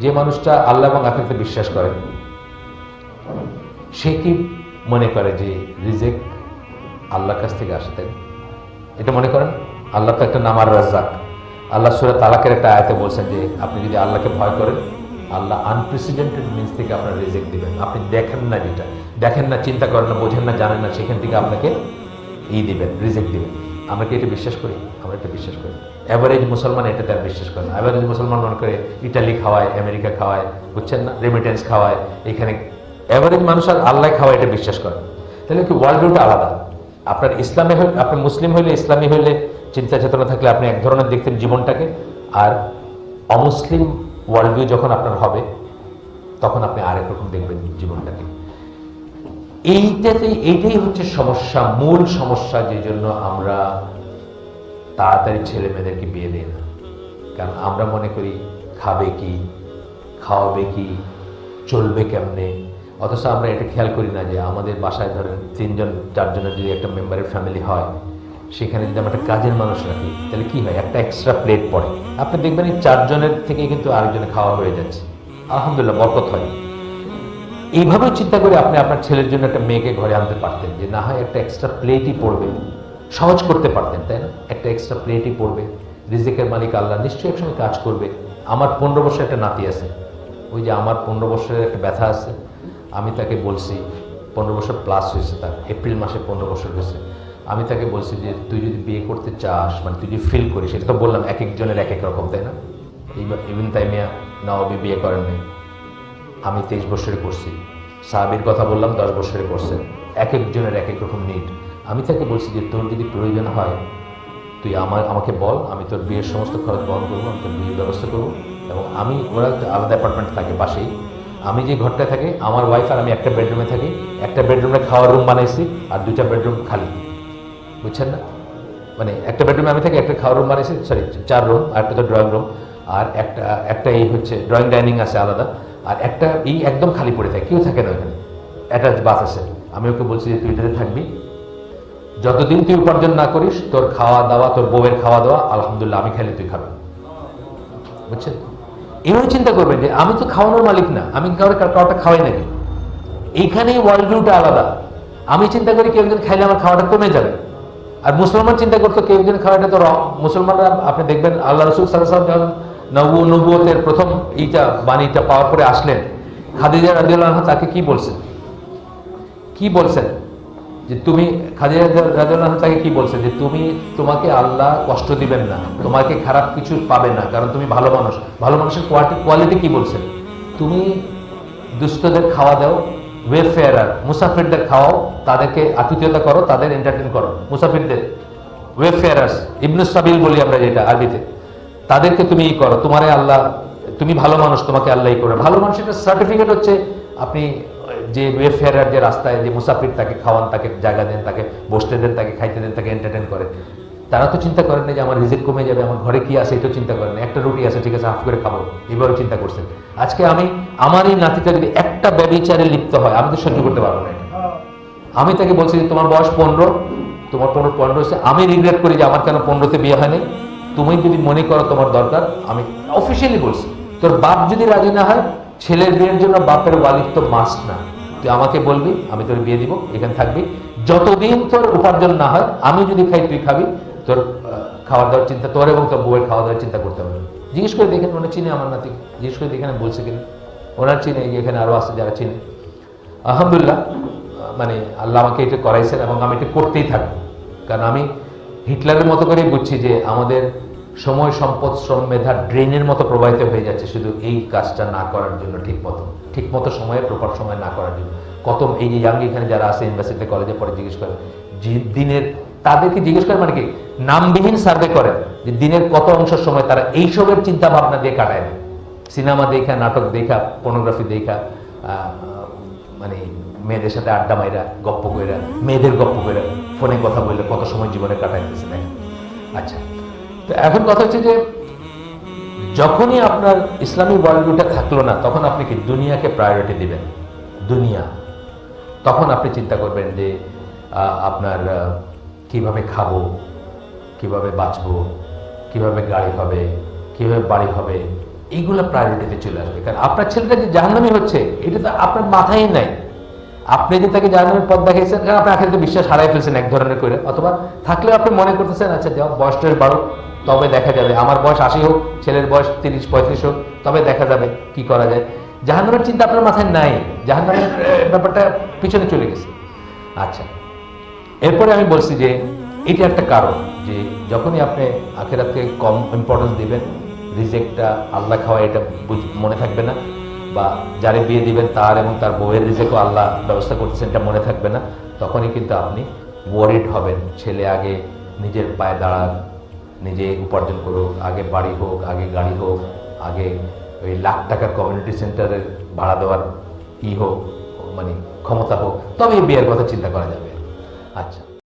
যে মানুষটা আল্লাহ এবং আখিরাতে বিশ্বাস করে সে কি মনে করে যে রিজিক আল্লাহর কাছ থেকে আসে, তাই এটা মনে করেন? আল্লাহ তো একটা নাম আর রাজ্জাক। আল্লাহ সূরা তালাকের একটা আয়াতে বলছেন যে আপনি যদি আল্লাহকে ভয় করেন, আল্লাহ আনপ্রেসিডেন্টেড মিন্স থেকে আপনার রিজিক দিবেন। আপনি দেখেন না, যেটা দেখেন না, চিন্তা করেন না, বোঝেন না, জানেন না, সেখান থেকে আপনাকে দিবেন, রিজিক দিবেন। আমরা কি এটা বিশ্বাস করি? আমরা এটা বিশ্বাস করি। অ্যাভারেজ মুসলমান এটা তার বিশ্বাস করে না। অ্যাভারেজ মুসলমান মনে করে ইটালি খাওয়ায়, আমেরিকা খাওয়ায়, বুঝছেন না, রেমিটেন্স খাওয়ায়, এখানে অ্যাভারেজ মানুষ আর আল্লাহ খাওয়ায় এটা বিশ্বাস করে। তাহলে কি ওয়ার্ল্ড ভিউটা আলাদা? আপনার ইসলামে হলে, আপনি মুসলিম হইলে, ইসলামী হইলে, চিন্তা চেতনা থাকলে আপনি এক ধরনের দেখতেন জীবনটাকে, আর অমুসলিম ওয়ার্ল্ড ভিউ যখন আপনার হবে তখন আপনি আরেক রকম দেখবেন জীবনটাকে। এইটাই হচ্ছে সমস্যা, মূল সমস্যা, যে জন্য আমরা তাড়াতাড়ি ছেলে মেয়েদেরকে বিয়ে দিই না। কারণ আমরা মনে করি খাবে কি, খাওয়াবে কি, চলবে কেমনে। অথচ আমরা এটা খেয়াল করি না যে আমাদের বাসায় ধরেন 3জন 4জনের যদি একটা মেম্বারের ফ্যামিলি হয়, সেখানে যদি আমরা একটা কাজের মানুষ রাখি তাহলে কি হয়, একটা এক্সট্রা প্লেট পড়ে। আপনি দেখবেন এই 4জনের থেকে কিন্তু আরেকজনে খাওয়া হয়ে যাচ্ছে, আলহামদুলিল্লাহ, বরকত হয়। এইভাবেও চিন্তা করে আপনি আপনার ছেলের জন্য একটা মেয়েকে ঘরে আনতে পারতেন, যে না হয় একটা এক্সট্রা প্লেটই পড়বে, সহজ করতে পারতেন, তাই না? একটা এক্সট্রা প্লেটই পড়বে, রিজিকের মালিক আল্লাহ নিশ্চয়ই একসঙ্গে কাজ করবে। আমার 15 বছরের একটা নাতি আছে, ওই যে আমার 15 বছরের একটা ব্যথা আছে, আমি তাকে বলছি, 15 বছর প্লাস হয়েছে তার, এপ্রিল মাসে 15 বছর হয়েছে। আমি তাকে বলছি যে তুই যদি বিয়ে করতে চাস, মানে তুই যদি ফিল করিস, সেটা তো বললাম এক একজনের এক এক রকম, তাই না? ইবনে তাইমিয়া নওয়াবী বিয়ে করেন নাই, আমি 23 বছরে করছি। সাহাবীর কথা বললাম, 10 বছরে করছেন। এক একজনের এক এক রকম নিড। আমি তাকে বলছি যে তোর যদি প্রয়োজন হয় তুই আমাকে বল, আমি তোর বিয়ের সমস্ত খরচ বহন করবো, আমি তোর বিয়ের ব্যবস্থা করবো। এবং ওরা আলাদা অ্যাপার্টমেন্ট থাকে পাশেই, আমি যে ঘরটায় থাকি, আমার ওয়াইফ আর আমি একটা বেডরুমে থাকি। একটা বেডরুমে খাওয়ার রুম বানাইছি, আর 2টা বেডরুম খালি, বুঝছেন না? মানে একটা বেডরুমে আমি থাকি, একটা খাওয়ার রুম বানাইছি, সরি 4 রুম, আর একটা তো ড্রয়িং রুম, আর একটা এই হচ্ছে ড্রয়িং ডাইনিং আছে আলাদা, আর একটা একদম খালি পড়ে থাকে, কেউ থাকে না ওখানে, অ্যাটাচ বাথ আছে। আমি ওকে বলছি যে তুই এটাতে থাকবি, যতদিন তুই উপার্জন না করিস, তোর খাওয়া দাওয়া, তোর বউয়ের খাওয়া দাওয়া আলহামদুলিল্লাহ আমি খাইলে তুই খাবি, বুঝছেন? এভাবে চিন্তা করবেন যে আমি তো খাওয়ানোর মালিক না, আমি কাউটা খাওয়াই নাকি। এইখানেই ওয়ার্ল্ড ভিউটা আলাদা। আমি চিন্তা করি কেউ একজন খাইলে আমার খাওয়াটা কমে যাবে, আর মুসলমান চিন্তা করতো কেউ একজন খাওয়াটা তো মুসলমানরা, আপনি দেখবেন আল্লাহ রাসূল সাল্লাল্লাহু আলাইহি ওয়াসাল্লাম যখন নবুয়তের প্রথম বাণীটা পাওয়ার পরে আসলেন, খাদিজা রাদিয়াল্লাহু আনহা তাকে কি বলছেন যে তুমি, খাদিজা রাদিয়াল্লাহু আনহা তাকে কি বলছেন যে তোমাকে আল্লাহ কষ্ট দিবেন না, তোমাকে খারাপ কিছু পাবে না, কারণ তুমি ভালো মানুষ। ভালো মানুষের কোয়ালিটি কি বলছেন? তুমি দুস্থদের খাওয়া দাও, ওয়েফেয়ারার মুসাফিরদের খাওয়াও, তাদেরকে আতিথেয়তা করো, তাদের এন্টারটেইন করো, মুসাফিরদের ওয়েফেয়ারার্স, ইবনুস সাবিল বলি আমরা যেটা আরবিতে, তাদেরকে তুমি করো, তোমারে আল্লাহ, তুমি ভালো মানুষ, তোমাকে আল্লাহই করে। ভালো মানুষের সার্টিফিকেট হচ্ছে আপনি যে ওয়েফেয়ারার, যে রাস্তায় যে মুসাফির, তাকে খাওয়ান, তাকে জায়গা দেন, তাকে বসতে দেন, তাকে খাইতে দেন, তাকে এন্টারটেইন করে। তারা তো চিন্তা করেন না যে আমার রিজিক কমে যাবে, আমার ঘরে কি আছে এটাও চিন্তা করেন। একটা রুটি আছে, ঠিক আছে, হাফ করে খাবো, এবারও চিন্তা করছেন। আজকে আমার এই নাতিটা যদি একটা ব্যভিচারে লিপ্ত হয়, আমি তো সহ্য করতে পারবো না এটা। আমি তাকে বলছি যে তোমার বয়স 15, তোমার 15 হচ্ছে, আমি রিগ্রেট করি যে আমার কেন 15তে বিয়ে হয়নি। তুমি যদি মনে করো তোমার দরকার, আমি অফিসিয়ালি বলছি, তোর বাপ যদি রাজি না হয়, ছেলের বিয়ের জন্য বাপের ওয়ালিদ মাস্ট না, তুই আমাকে বলবি, আমি তোর বিয়ে দিব, এখানে থাকবি, যতদিন তোর উপার্জন না হয়, আমি যদি খাই তুই খাবি, তোর খাওয়া দাওয়ার চিন্তা, তোর এবং তোর বউয়ের খাওয়া দাওয়ার চিন্তা করতে হবে। জিজ্ঞেস করে দেখেন, মনে চিনে আমার নাতি, জিজ্ঞেস করে দেখেন বলছে কিনা, ওনার চিনে, এখানে আরো আছে যারা চিনে। আলহামদুলিল্লাহ, মানে আল্লাহ আমাকে এটা করাইছেন, এবং আমি এটা করতেই থাকবো। কারণ আমি হিটলারের মতো করেই বুঝছি যে আমাদের সময়, সম্পদ, শ্রম, মেধা ড্রেনের মতো প্রবাহিত হয়ে যাচ্ছে শুধু এই কাজটা না করার জন্য, ঠিক মতো সময়ে, প্রপার সময় না করার জন্য। কত এই যে ইয়াং এখানে যারা আছে ইউনিভার্সিটিতে, কলেজে পড়ে, জিজ্ঞেস করেন যে দিনের, তাদেরকে জিজ্ঞেস করেন মানে কি, নামবিহীন সার্ভে করেন যে দিনের কত অংশ সময় তারা এইসবের চিন্তা ভাবনা দিয়ে কাটায় না। সিনেমা দেখা, নাটক দেখা, পর্নোগ্রাফি দেখা, মানে মেয়েদের সাথে আড্ডা মাইরা, গপ্প কইরা, মেয়েদের গপ্প কইরা, ফোনে কথা বললে কত সময় জীবনে কাটাইতেছে না। আচ্ছা, তো এখন কথা হচ্ছে যে যখনই আপনার ইসলামী ওয়ার্ল্ড ভিউটা থাকলো না, তখন আপনি কি দুনিয়াকে প্রায়োরিটি দিবেন, দুনিয়া। তখন আপনি চিন্তা করবেন যে আপনার কিভাবে খাবো, কিভাবে বাঁচবো, কিভাবে গাড়ি হবে, কিভাবে বাড়ি হবে, এইগুলো প্রায়োরিটিতে চলে আসবে। কারণ আপনার ছেলেটা যে জাহান্নামী হচ্ছে এটা তো আপনার মাথায় নাই। আপনি যে তাকে জাহান্নামের পথ দেখাইছেন, কারণ আপনি আখেরাতে বিশ্বাস হারাই ফেলছেন এক ধরনের করে, অথবা থাকলেও আপনি মনে করতেছেন আচ্ছা যাও বয়স টয়স বাড়ুক তবে দেখা যাবে, আমার বয়স 80 হোক, ছেলের বয়স 30-35 হোক, তবে দেখা যাবে কি করা যায়। জাহান্নামের চিন্তা আপনার মাথায় নাই, জাহান্নামের ব্যাপারটা পিছনে চলে গেছে। আচ্ছা, এরপরে আমি বলছি যে এটা একটা কারণ যে যখনই আপনি আখেরাতকে কম ইম্পর্টেন্স দিবেন, রিজেক্টটা আল্লাহ খাওয়া এটা মনে থাকবে না, বা যারে বিয়ে দিবেন তার এবং তার বউয়ের রিজেকও আল্লাহ ব্যবস্থা করতেছেন এটা মনে থাকবে না, তখনই কিন্তু আপনি ওয়ারিড হবেন। ছেলে আগে নিজের পায়ে দাঁড়াক, নিজে উপার্জন করুক, আগে বাড়ি হোক, আগে গাড়ি হোক, আগে ওই লাখ টাকার কমিউনিটি সেন্টারের ভাড়া দেওয়ার হোক, মানে ক্ষমতা হোক, তবে বিয়ের কথা চিন্তা করা যাবে। আচ্ছা।